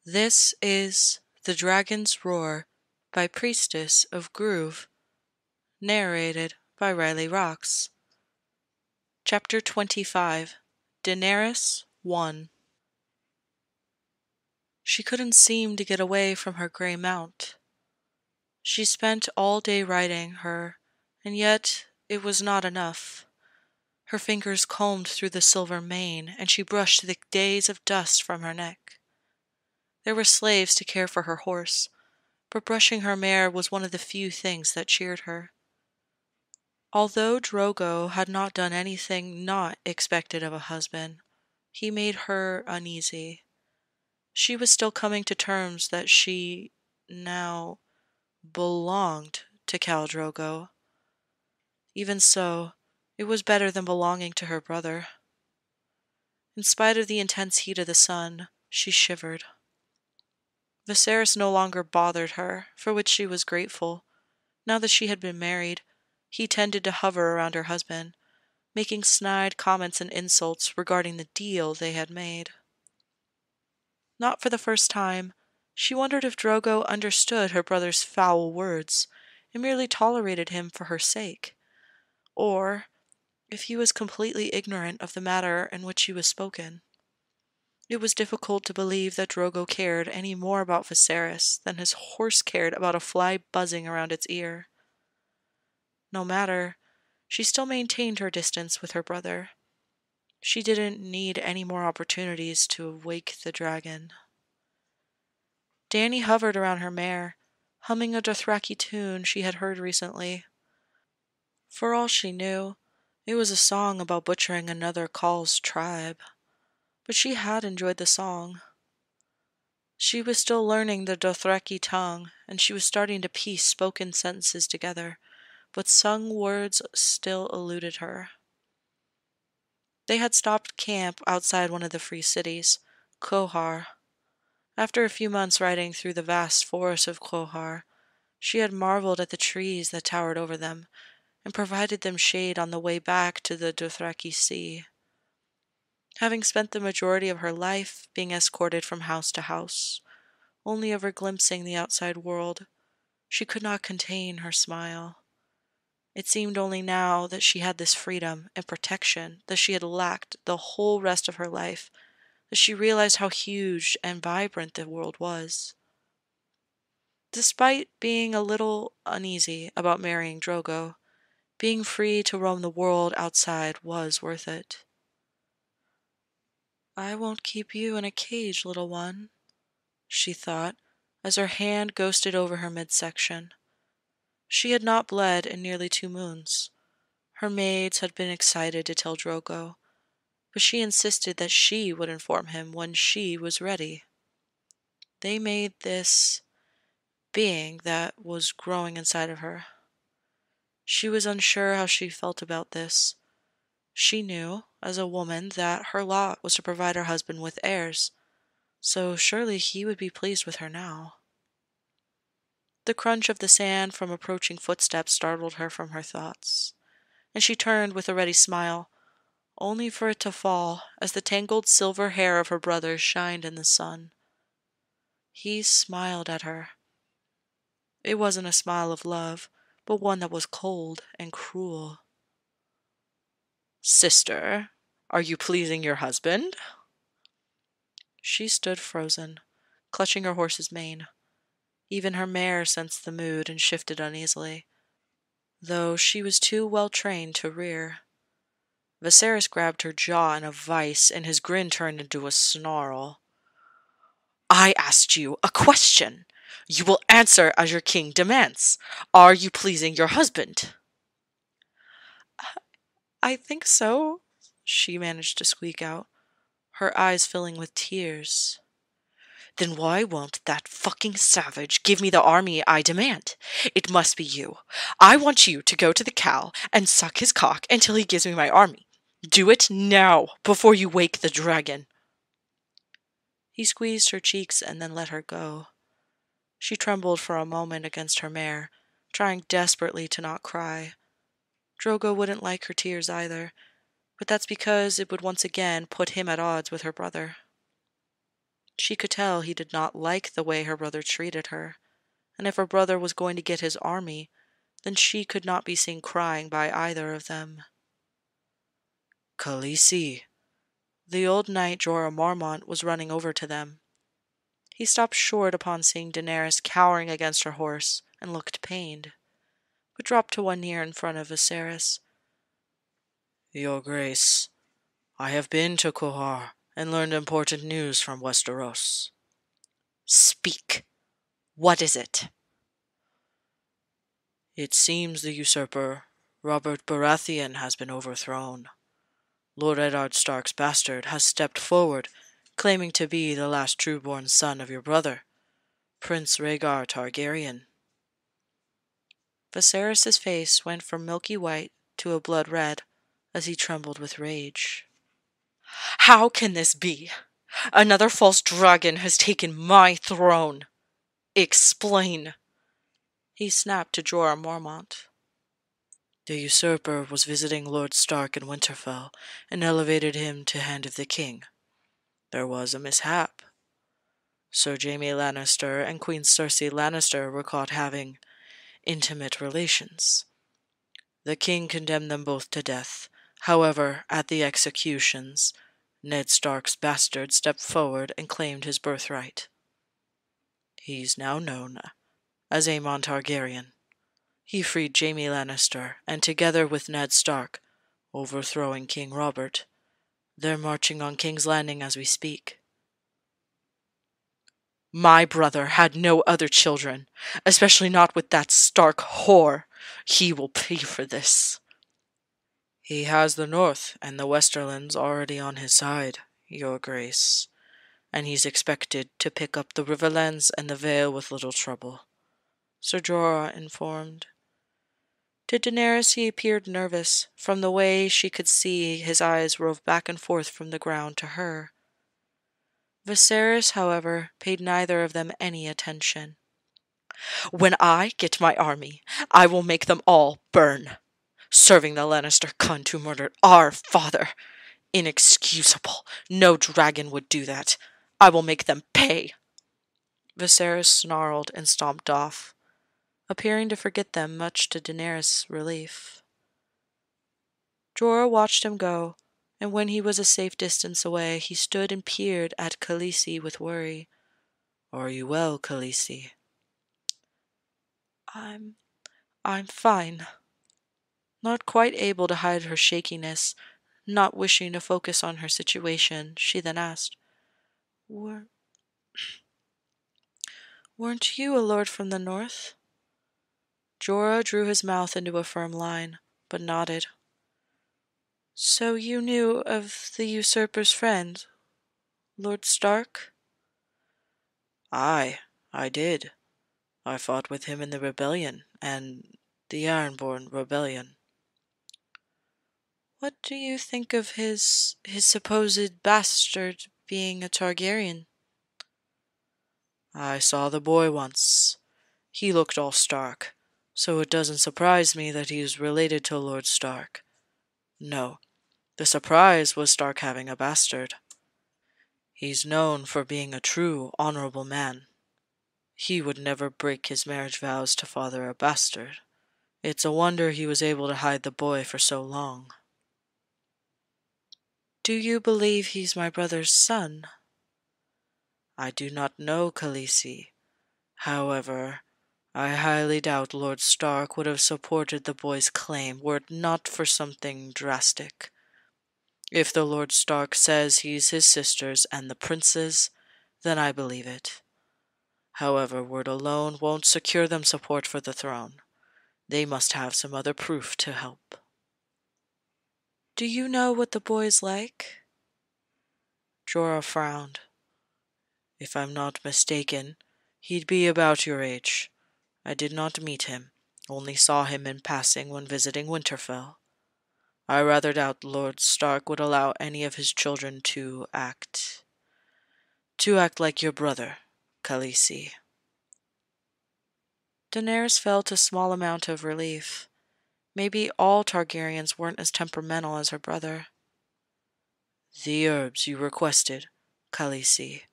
This is The Dragon's Roar by Priestess of Groove, narrated by RileyRoxx. Chapter 25, Daenerys 1. She couldn't seem to get away from her gray mount. She spent all day riding her, and yet it was not enough. Her fingers combed through the silver mane, and she brushed the days of dust from her neck. There were slaves to care for her horse, but brushing her mare was one of the few things that cheered her. Although Drogo had not done anything not expected of a husband, he made her uneasy. She was still coming to terms that she now belonged to Khal Drogo. Even so, it was better than belonging to her brother. In spite of the intense heat of the sun, she shivered. Viserys no longer bothered her, for which she was grateful. Now that she had been married, he tended to hover around her husband, making snide comments and insults regarding the deal they had made. Not for the first time, she wondered if Drogo understood her brother's foul words and merely tolerated him for her sake, or if he was completely ignorant of the matter in which he was spoken. It was difficult to believe that Drogo cared any more about Viserys than his horse cared about a fly buzzing around its ear. No matter, she still maintained her distance with her brother. She didn't need any more opportunities to wake the dragon. Dany hovered around her mare, humming a Dothraki tune she had heard recently. For all she knew, it was a song about butchering another Khal's tribe. But she had enjoyed the song. She was still learning the Dothraki tongue, and she was starting to piece spoken sentences together, but sung words still eluded her. They had stopped camp outside one of the free cities, Qohar. After a few months riding through the vast forest of Qohar, she had marveled at the trees that towered over them, and provided them shade on the way back to the Dothraki Sea. Having spent the majority of her life being escorted from house to house, only ever glimpsing the outside world, she could not contain her smile. It seemed only now that she had this freedom and protection that she had lacked the whole rest of her life, that she realized how huge and vibrant the world was. Despite being a little uneasy about marrying Drogo, being free to roam the world outside was worth it. "I won't keep you in a cage, little one," she thought, as her hand ghosted over her midsection. She had not bled in nearly 2 moons. Her maids had been excited to tell Drogo, but she insisted that she would inform him when she was ready. They made this being that was growing inside of her. She was unsure how she felt about this. She knew, as a woman, that her lot was to provide her husband with heirs, so surely he would be pleased with her now. The crunch of the sand from approaching footsteps startled her from her thoughts, and she turned with a ready smile, only for it to fall as the tangled silver hair of her brother shined in the sun. He smiled at her. It wasn't a smile of love, but one that was cold and cruel. "Sister, are you pleasing your husband?" She stood frozen, clutching her horse's mane. Even her mare sensed the mood and shifted uneasily, though she was too well trained to rear. Viserys grabbed her jaw in a vice, and his grin turned into a snarl. "I asked you a question. You will answer as your king demands. Are you pleasing your husband?" "I think so," she managed to squeak out, her eyes filling with tears. "Then why won't that fucking savage give me the army I demand? It must be you. I want you to go to the Khal and suck his cock until he gives me my army. Do it now, before you wake the dragon." He squeezed her cheeks and then let her go. She trembled for a moment against her mare, trying desperately to not cry. Drogo wouldn't like her tears either, but that's because it would once again put him at odds with her brother. She could tell he did not like the way her brother treated her, and if her brother was going to get his army, then she could not be seen crying by either of them. "Khaleesi!" The old knight Jorah Mormont was running over to them. He stopped short upon seeing Daenerys cowering against her horse and looked pained, but dropped to one knee in front of Viserys. "Your Grace, I have been to Qohar and learned important news from Westeros." "Speak. What is it?" "It seems the usurper, Robert Baratheon, has been overthrown. Lord Eddard Stark's bastard has stepped forward, claiming to be the last true-born son of your brother, Prince Rhaegar Targaryen." Viserys' face went from milky white to a blood red as he trembled with rage. "How can this be? Another false dragon has taken my throne. Explain," he snapped to Jorah Mormont. "The usurper was visiting Lord Stark in Winterfell and elevated him to Hand of the King. There was a mishap. Sir Jaime Lannister and Queen Cersei Lannister were caught having intimate relations. The king condemned them both to death. However, at the executions, Ned Stark's bastard stepped forward and claimed his birthright. He's now known as Aemon Targaryen. He freed Jaime Lannister, and together with Ned Stark, overthrowing King Robert, they're marching on King's Landing as we speak." "My brother had no other children, especially not with that Stark whore. He will pay for this." "He has the North and the Westerlands already on his side, Your Grace, and he's expected to pick up the Riverlands and the Vale with little trouble," Sir Jorah informed. To Daenerys he appeared nervous. From the way she could see, his eyes roved back and forth from the ground to her. Viserys, however, paid neither of them any attention. "When I get my army, I will make them all burn. Serving the Lannister cunt who murdered our father. Inexcusable. No dragon would do that. I will make them pay." Viserys snarled and stomped off, appearing to forget them, much to Daenerys' relief. Jorah watched him go, and when he was a safe distance away, he stood and peered at Khaleesi with worry. "Are you well, Khaleesi?" I'm fine." Not quite able to hide her shakiness, not wishing to focus on her situation, she then asked, Weren't you a lord from the north?" Jorah drew his mouth into a firm line, but nodded. "So you knew of the usurper's friend, Lord Stark?" "Aye, I did. I fought with him in the rebellion, and the Ironborn rebellion." "What do you think of his supposed bastard being a Targaryen?" "I saw the boy once. He looked all Stark, so it doesn't surprise me that he is related to Lord Stark. No, the surprise was Stark having a bastard. He's known for being a true, honorable man. He would never break his marriage vows to father a bastard. It's a wonder he was able to hide the boy for so long." "Do you believe he's my brother's son?" "I do not know, Khaleesi. However, I highly doubt Lord Stark would have supported the boy's claim were it not for something drastic. If the Lord Stark says he's his sister's and the prince's, then I believe it. However, word alone won't secure them support for the throne. They must have some other proof to help." "Do you know what the boy's like?" Jorah frowned. "If I'm not mistaken, he'd be about your age. I did not meet him, only saw him in passing when visiting Winterfell. I rather doubt Lord Stark would allow any of his children to act like your brother, Khaleesi." Daenerys felt a small amount of relief. Maybe all Targaryens weren't as temperamental as her brother. "The herbs you requested, Khaleesi.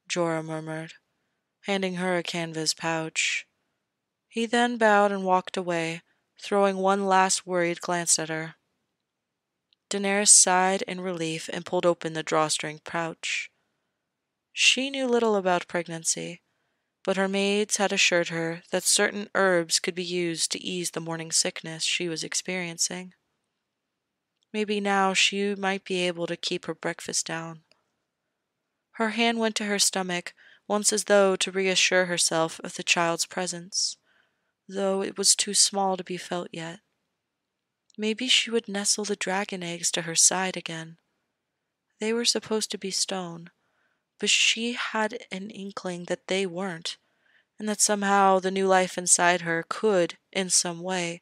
Jorah murmured, handing her a canvas pouch. He then bowed and walked away, throwing one last worried glance at her. Daenerys sighed in relief and pulled open the drawstring pouch. She knew little about pregnancy, but her maids had assured her that certain herbs could be used to ease the morning sickness she was experiencing. Maybe now she might be able to keep her breakfast down. Her hand went to her stomach, once as though to reassure herself of the child's presence, though it was too small to be felt yet. Maybe she would nestle the dragon eggs to her side again. They were supposed to be stone, but she had an inkling that they weren't, and that somehow the new life inside her could, in some way,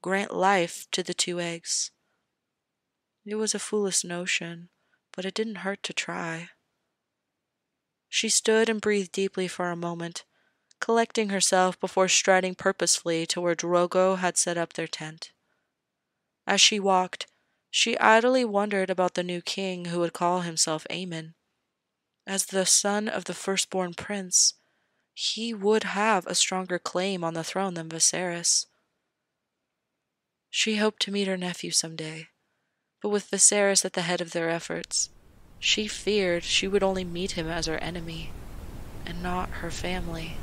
grant life to the 2 eggs. It was a foolish notion, but it didn't hurt to try. She stood and breathed deeply for a moment, collecting herself before striding purposefully to where Drogo had set up their tent. As she walked, she idly wondered about the new king who would call himself Aemon. As the son of the firstborn prince, he would have a stronger claim on the throne than Viserys. She hoped to meet her nephew someday, but with Viserys at the head of their efforts, she feared she would only meet him as her enemy, and not her family.